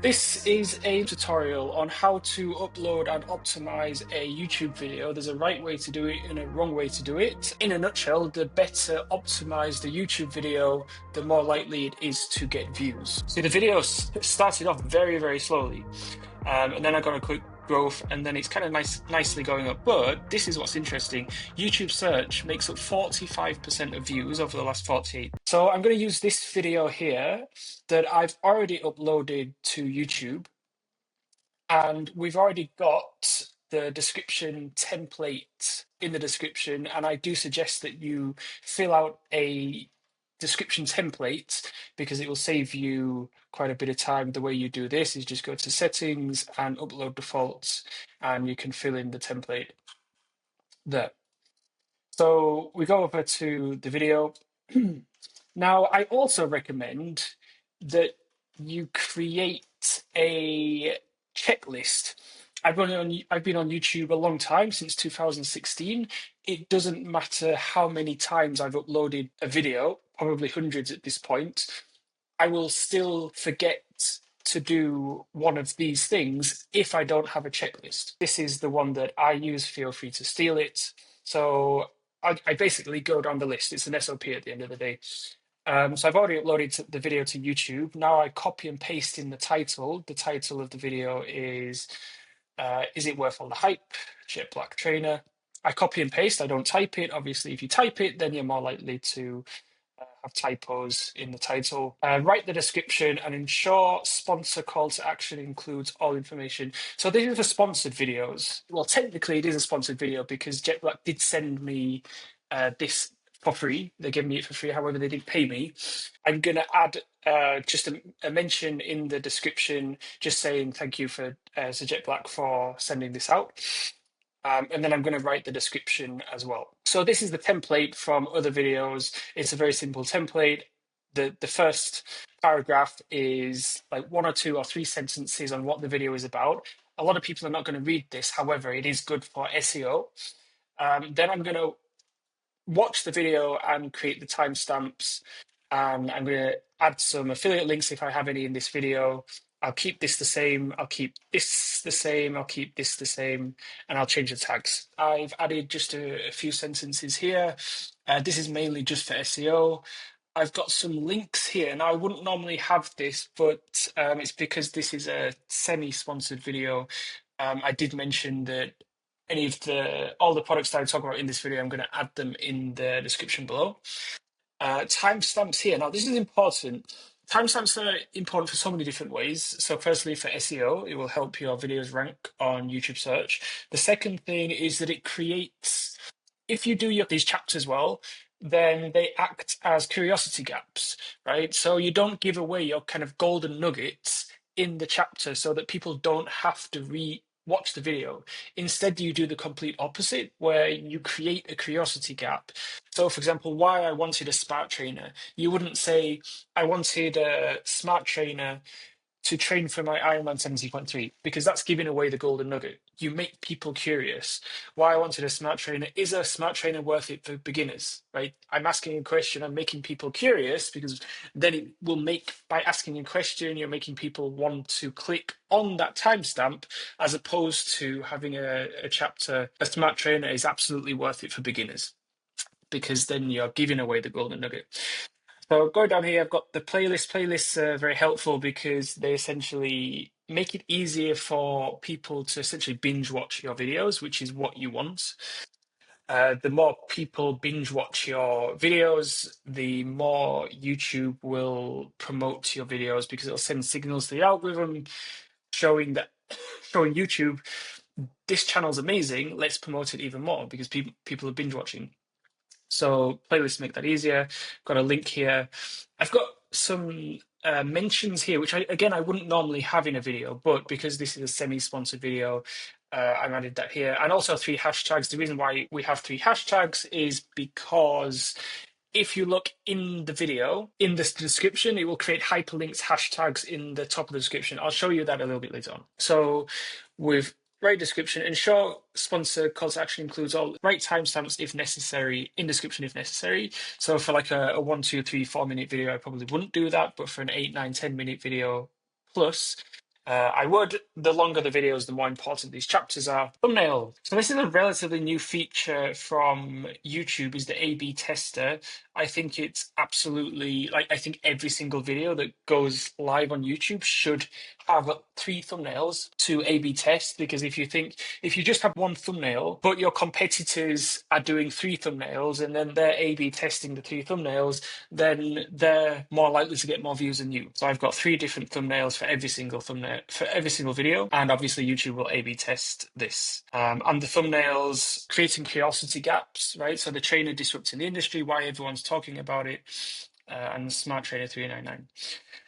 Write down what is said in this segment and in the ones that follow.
This is a tutorial on how to upload and optimize a YouTube video. There's a right way to do it and a wrong way to do it. In a nutshell, the better optimized the YouTube video, the more likely it is to get views. So the video started off very, very slowly. And then I got a quick growth, and then it's kind of nicely going up. But this is what's interesting. YouTube search makes up 45% of views over the last 48. So I'm going to use this video here that I've already uploaded to YouTube, and we've already got the description template in the description, and I do suggest that you fill out a description template because it will save you quite a bit of time. The way you do this is just go to settings and upload defaults, and you can fill in the template there. So we go over to the video. Now, I also recommend that you create a checklist. I've been on YouTube a long time, since 2016. It doesn't matter how many times I've uploaded a video, probably hundreds at this point. I will still forget to do one of these things if I don't have a checklist. This is the one that I use. Feel free to steal it. So I basically go down the list. It's an SOP at the end of the day. So I've already uploaded the video to YouTube. Now I copy and paste in the title. The title of the video is it worth all the hype? Jet Black Trainer. I copy and paste. I don't type it. Obviously, if you type it, then you're more likely to have typos in the title. Write the description and ensure sponsor call to action includes all information. So this is for sponsored videos. Well, technically it is a sponsored video because Jet Black did send me this for free. They gave me it for free. However, they didn't pay me. I'm going to add just a mention in the description, just saying thank you for Sir Jet Black for sending this out. And then I'm going to write the description as well. So this is the template from other videos. It's a very simple template. The first paragraph is like 1 or 2 or 3 sentences on what the video is about. A lot of people are not going to read this. However, it is good for SEO. Then I'm going to watch the video and create the timestamps. And I'm going to add some affiliate links if I have any in this video. I'll keep this the same, I'll keep this the same, I'll keep this the same, and I'll change the tags. I've added just a few sentences here. This is mainly just for SEO. I've got some links here, and I wouldn't normally have this, but it's because this is a semi-sponsored video. I did mention that all the products that I talk about in this video, I'm going to add them in the description below. Timestamps here. Now, this is important. Timestamps are important for so many different ways. So firstly, for SEO, it will help your videos rank on YouTube search. The second thing is that it creates, if you do these chapters well, then they act as curiosity gaps, right? So you don't give away your kind of golden nuggets in the chapter so that people don't have to watch the video. Instead, you do the complete opposite, where you create a curiosity gap. So, for example, why I wanted a smart trainer. You wouldn't say, I wanted a smart trainer to train for my Ironman 70.3, because that's giving away the golden nugget. You make people curious. Why I wanted a smart trainer. Is a smart trainer worth it for beginners, right? I'm asking a question, I'm making people curious, because then it will by asking a question, you're making people want to click on that timestamp, as opposed to having a chapter, a smart trainer is absolutely worth it for beginners, because then you're giving away the golden nugget. So going down here, I've got the playlist. Playlists are very helpful because they essentially make it easier for people to essentially binge watch your videos, which is what you want. The more people binge watch your videos, the more YouTube will promote your videos, because it'll send signals to the algorithm showing YouTube, this channel's amazing, let's promote it even more, because people are binge watching. So playlists make that easier. Got a link here. I've got some mentions here, which I wouldn't normally have in a video, but because this is a semi-sponsored video, I've added that here. And also 3 hashtags. The reason why we have 3 hashtags is because if you look in the video, in this description, it will create hyperlinks, hashtags in the top of the description. I'll show you that a little bit later on. So with right description, ensure sponsor call to action includes all right timestamps if necessary, in description if necessary. So for like a 1, 2, 3, 4 minute video, I probably wouldn't do that, but for an 8, 9, 10 minute video plus, I would. The longer the videos, the more important these chapters are. Thumbnail. So this is a relatively new feature from YouTube, is the A/B tester. I think it's absolutely, like, I think every single video that goes live on YouTube should have 3 thumbnails to A/B test, because if you just have one thumbnail, but your competitors are doing 3 thumbnails and then they're A/B testing the 3 thumbnails, then they're more likely to get more views than you. So I've got 3 different thumbnails for every single thumbnail, for every single video, and obviously YouTube will A/B test this. And the thumbnails creating curiosity gaps, right? So the trainer disrupting the industry, why everyone's talking about it, and Smart Trainer 399.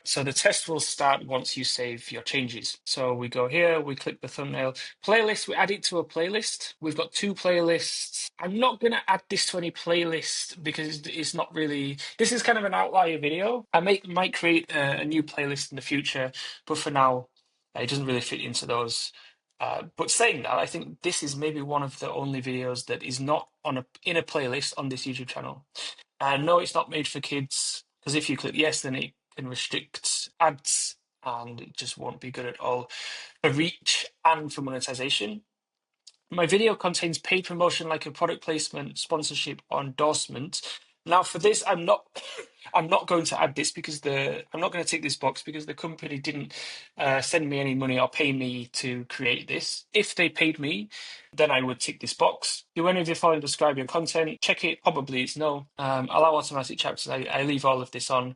So the test will start once you save your changes. So we go here, we click the thumbnail. Playlist, we add it to a playlist. We've got 2 playlists. I'm not going to add this to any playlist because it's not really, this is kind of an outlier video. I might create a new playlist in the future, but for now, it doesn't really fit into those. But saying that, I think this is maybe one of the only videos that is not in a playlist on this YouTube channel. No, it's not made for kids, because if you click yes, then it can restrict ads and it just won't be good at all for reach and for monetization. My video contains paid promotion like a product placement, sponsorship, or endorsement. Now, for this, I'm not going to add this because I'm not going to tick this box because the company didn't send me any money or pay me to create this. If they paid me, then I would tick this box. Do any of you follow and describe your content? Check it. Probably it's no. Allow automatic chapters. I leave all of this on.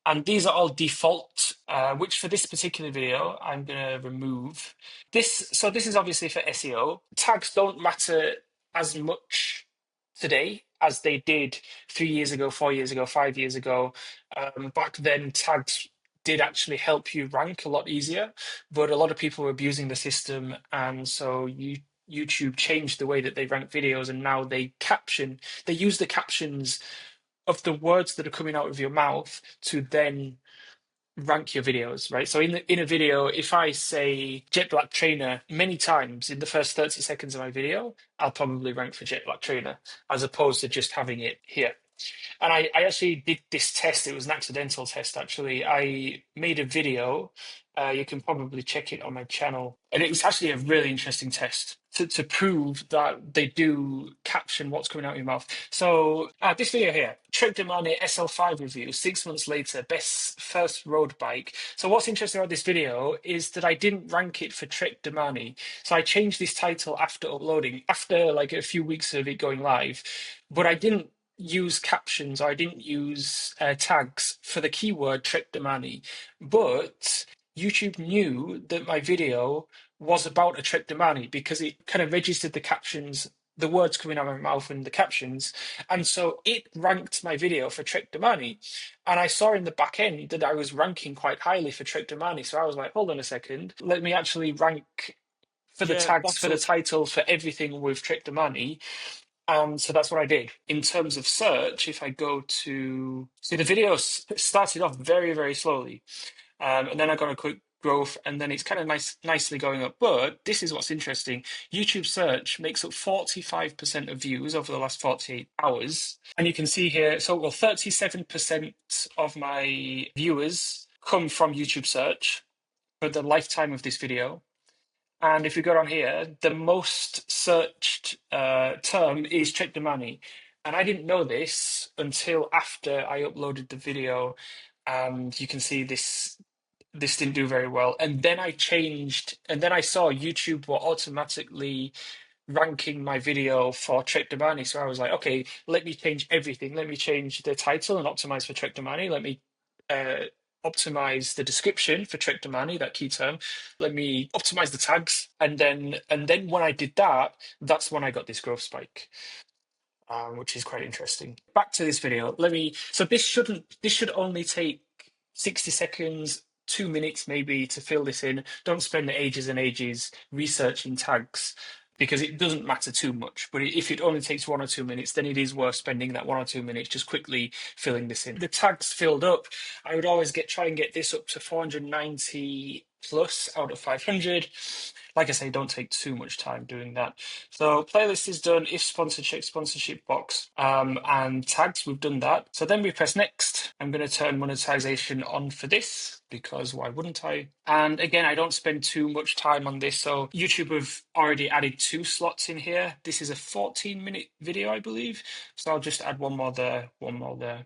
And these are all default, which for this particular video, I'm going to remove. So this is obviously for SEO. Tags don't matter as much today as they did 3 years ago, 4 years ago, 5 years ago. Back then, tags did actually help you rank a lot easier, but a lot of people were abusing the system, and so YouTube changed the way that they rank videos, and now they use the captions of the words that are coming out of your mouth to then rank your videos, right? So in a video, if I say Jet Black Trainer many times in the first 30 seconds of my video, I'll probably rank for Jet Black Trainer as opposed to just having it here. And I actually did this test. It was an accidental test, actually. I made a video. You can probably check it on my channel. And it was actually a really interesting test to prove that they do caption what's coming out of your mouth. So this video here, Trek Demani SL5 review, 6 months later, best first road bike. So what's interesting about this video is that I didn't rank it for Trek Demani. So I changed this title after uploading, after like a few weeks of it going live. But I didn't use captions, or I didn't use tags for the keyword Trek Demani. But YouTube knew that my video was about a Trek Demani because it kind of registered the captions, the words coming out of my mouth and the captions. And so it ranked my video for Trek Demani. And I saw in the back end that I was ranking quite highly for Trek Demani. So I was like, hold on a second, let me actually rank for the tags, for the title, for everything with Trek Demani. So that's what I did. In terms of search, if I go to see, the video started off very, very slowly. And then I got a quick growth, and then it's kind of nicely going up. But this is what's interesting. YouTube search makes up 45% of views over the last 48 hours. And you can see here, so well, 37% of my viewers come from YouTube search for the lifetime of this video. And if you go down here, the most searched term is Trek Demani. And I didn't know this until after I uploaded the video. And you can see this didn't do very well. And then I changed, and then I saw YouTube were automatically ranking my video for Trek Demani. So I was like, okay, let me change everything. Let me change the title and optimize for Trek Demani. Let me optimize the description for Trek Demani, that key term. Let me optimize the tags. And then when I did that, that's when I got this growth spike. Which is quite interesting. Back to this video. So this should only take 60 seconds, 2 minutes maybe to fill this in. Don't spend ages and ages researching tags because it doesn't matter too much. But if it only takes 1 or 2 minutes, then it is worth spending that 1 or 2 minutes just quickly filling this in. The tags filled up. I would always try and get this up to 490 plus out of 500. Like I say, don't take too much time doing that. So playlist is done. If sponsor, check sponsorship box. And tags, we've done that. So then we press next. I'm going to turn monetization on for this because why wouldn't I? And again, I don't spend too much time on this. So YouTube have already added 2 slots in here. This is a 14-minute video, I believe. So I'll just add one more there, one more there.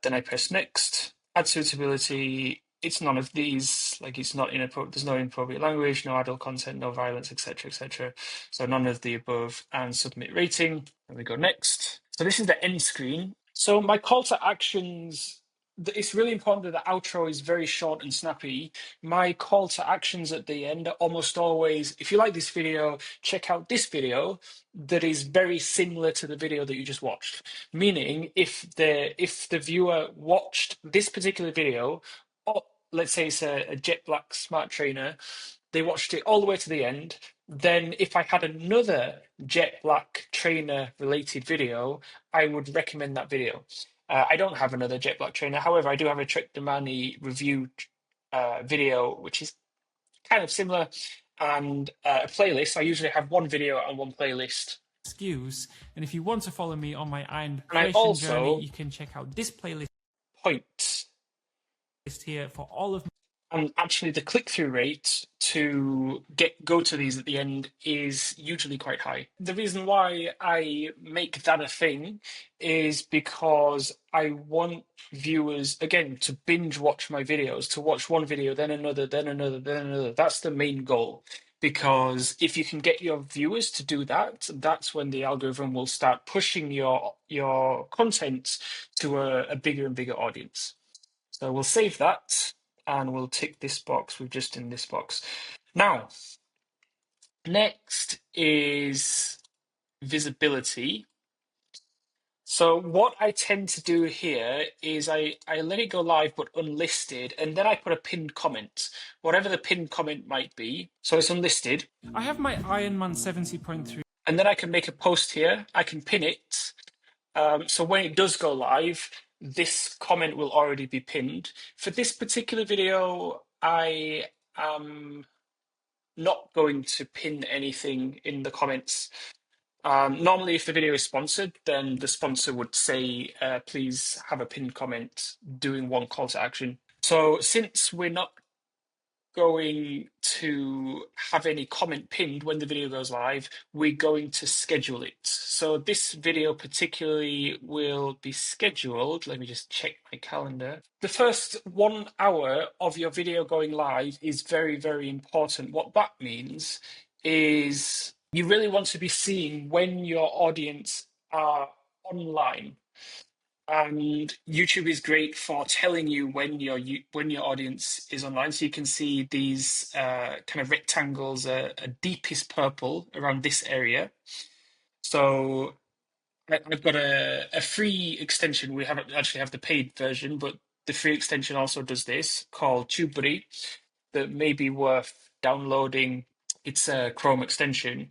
Then I press next. Add suitability. It's none of these, like it's not inappropriate, there's no inappropriate language, no adult content, no violence, etc., etc. So none of the above, and submit rating. And we go next. So this is the end screen. So my call to actions, it's really important that the outro is very short and snappy. My call to actions at the end are almost always, if you like this video, check out this video that is very similar to the video that you just watched. Meaning, if the viewer watched this particular video, or let's say it's a jet black smart trainer, they watched it all the way to the end. Then, if I had another jet black trainer related video, I would recommend that video. I don't have another jet black trainer. However, I do have a Trek Damani review video, which is kind of similar, and a playlist. I usually have one video and one playlist. Excuse. And if you want to follow me on my iron And I creation journey, also you can check out this playlist point here for all of and actually the click-through rate to go to these at the end is usually quite high. The reason why I make that a thing is because I want viewers, again, to binge watch my videos, to watch one video, then another, then another, then another. That's the main goal. Because if you can get your viewers to do that, that's when the algorithm will start pushing your content to a bigger and bigger audience. So we'll save that and we'll tick this box. We've just in this box. Now, next is visibility. So what I tend to do here is I let it go live but unlisted, and then I put a pinned comment, whatever the pinned comment might be. So it's unlisted. I have my Ironman 70.3. And then I can make a post here. I can pin it. So when it does go live, this comment will already be pinned. For this particular video, I am not going to pin anything in the comments. Normally, if the video is sponsored, then the sponsor would say, please have a pinned comment doing one call to action. So since we're not going to have any comment pinned when the video goes live, we're going to schedule it. So this video particularly will be scheduled. Let me just check my calendar. The first 1 hour of your video going live is very, very important. What that means is you really want to be seeing when your audience are online. And YouTube is great for telling you when your audience is online. So you can see these kind of rectangles, a deepest purple around this area. So I've got a free extension. We haven't actually have the paid version, but the free extension also does this called TubeBuddy that may be worth downloading. It's a Chrome extension.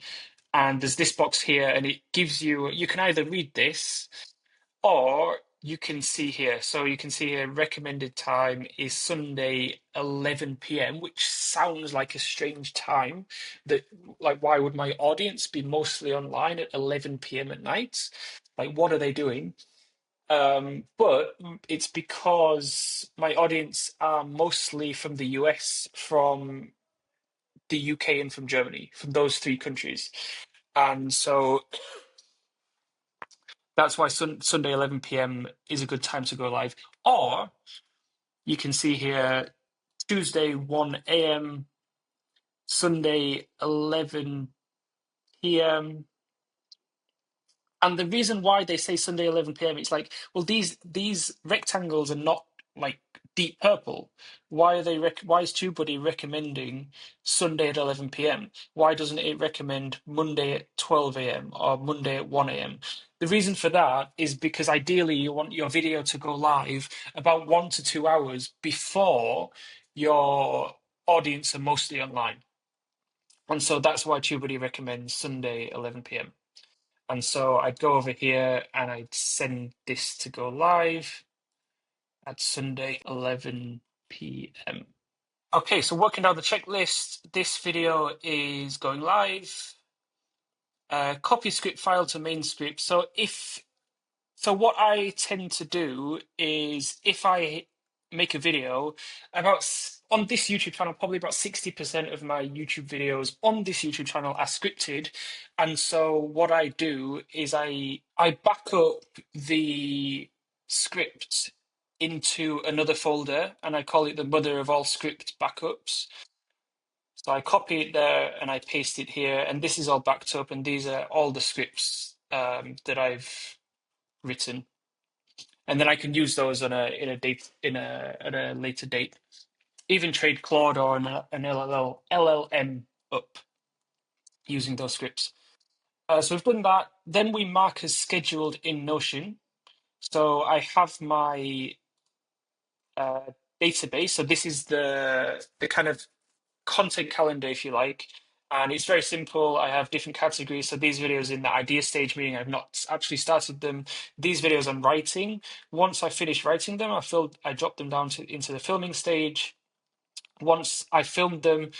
And there's this box here, and it gives you can either read this or you can see here. So you can see here recommended time is Sunday 11 p.m., which sounds like a strange time. That like why would my audience be mostly online at 11 p.m. at night? Like what are they doing? But it's because my audience are mostly from the US, from the UK, and from Germany, from those 3 countries. And so that's why Sunday 11 p.m. is a good time to go live. Or you can see here Tuesday 1 a.m., Sunday 11 p.m. And the reason why they say Sunday 11 p.m. it's like, well, these rectangles are not like deep purple. Why are why is TubeBuddy recommending Sunday at 11 p.m.? Why doesn't it recommend Monday at 12 a.m. or Monday at 1 a.m.? The reason for that is because ideally you want your video to go live about 1 to 2 hours before your audience are mostly online. And so that's why TubeBuddy recommends Sunday 11 p.m. And so I'd go over here and I'd send this to go live at Sunday 11 p.m. Okay, so working down the checklist, this video is going live. Copy script file to main script. So what I tend to do is if I make a video on this YouTube channel, probably about 60% of my YouTube videos on this YouTube channel are scripted. And so what I do is I back up the script into another folder and I call it the mother of all script backups. So I copy it there and I paste it here, and this is all backed up, and these are all the scripts that I've written, and then I can use those on at a later date. Even trade Claude or an LLM up using those scripts. So we've done that. Then we mark as scheduled in Notion. So I have my uh, database. So this is the kind of content calendar, if you like. And it's very simple. I have different categories. So these videos in the idea stage, meaning I've not actually started them. These videos I'm writing. Once I finish writing them, I drop them down into the filming stage. Once I filmed them,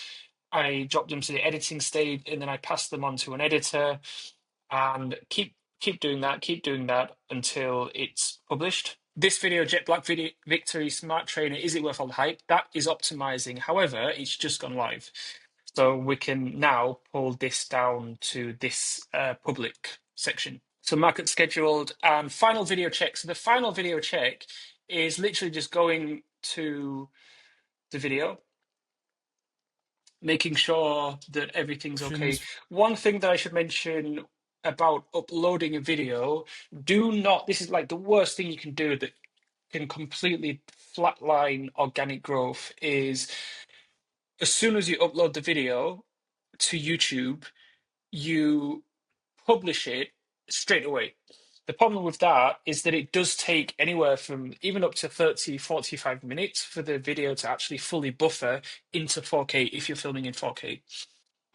I drop them to the editing stage, and then I pass them on to an editor, and keep doing that until it's published. This video, Jet Black Video Victory Smart Trainer, is it worth all the hype? That is optimizing. However, it's just gone live. So we can now pull this down to this public section. So market scheduled and final video check. So the final video check is literally just going to the video, making sure that everything's okay. Options One thing that I should mention about uploading a video, this is like the worst thing you can do that can completely flatline organic growth is as soon as you upload the video to YouTube, you publish it straight away. The problem with that is that it does take anywhere from even up to 30, 45 minutes for the video to actually fully buffer into 4K if you're filming in 4K.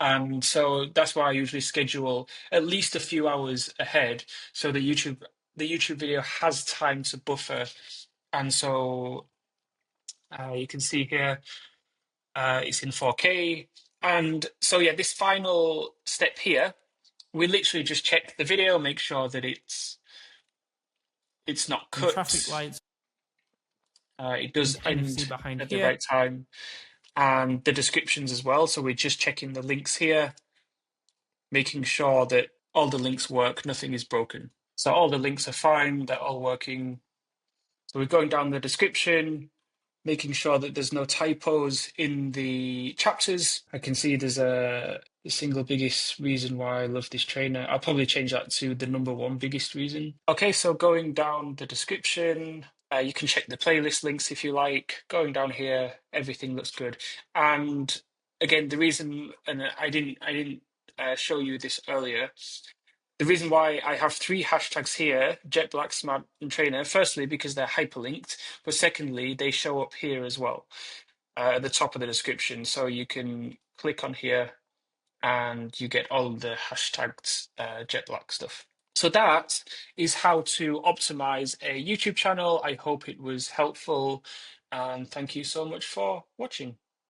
And so that's why I usually schedule at least a few hours ahead so the YouTube video has time to buffer. And so you can see here it's in 4K. And so yeah, this final step here, we literally just check the video, make sure that it's not and traffic cut. lights It you can does kind of see end behind at the here. right time, and the descriptions as well. So we're just checking the links here, making sure that all the links work, nothing is broken. So all the links are fine, they're all working. So we're going down the description, making sure that there's no typos in the chapters. I can see there's the single biggest reason why I love this trainer. I'll probably change that to the number one biggest reason. Okay, so going down the description, you can check the playlist links if you like. Going down here, everything looks good. And again, the reason, and I didn't show you this earlier. The reason why I have three hashtags here, Jet Black, Smart, and Trainer, firstly, because they're hyperlinked, but secondly, they show up here as well at the top of the description. So you can click on here and you get all the hashtagged Jet Black stuff. So that is how to optimize a YouTube channel. I hope it was helpful, and thank you so much for watching.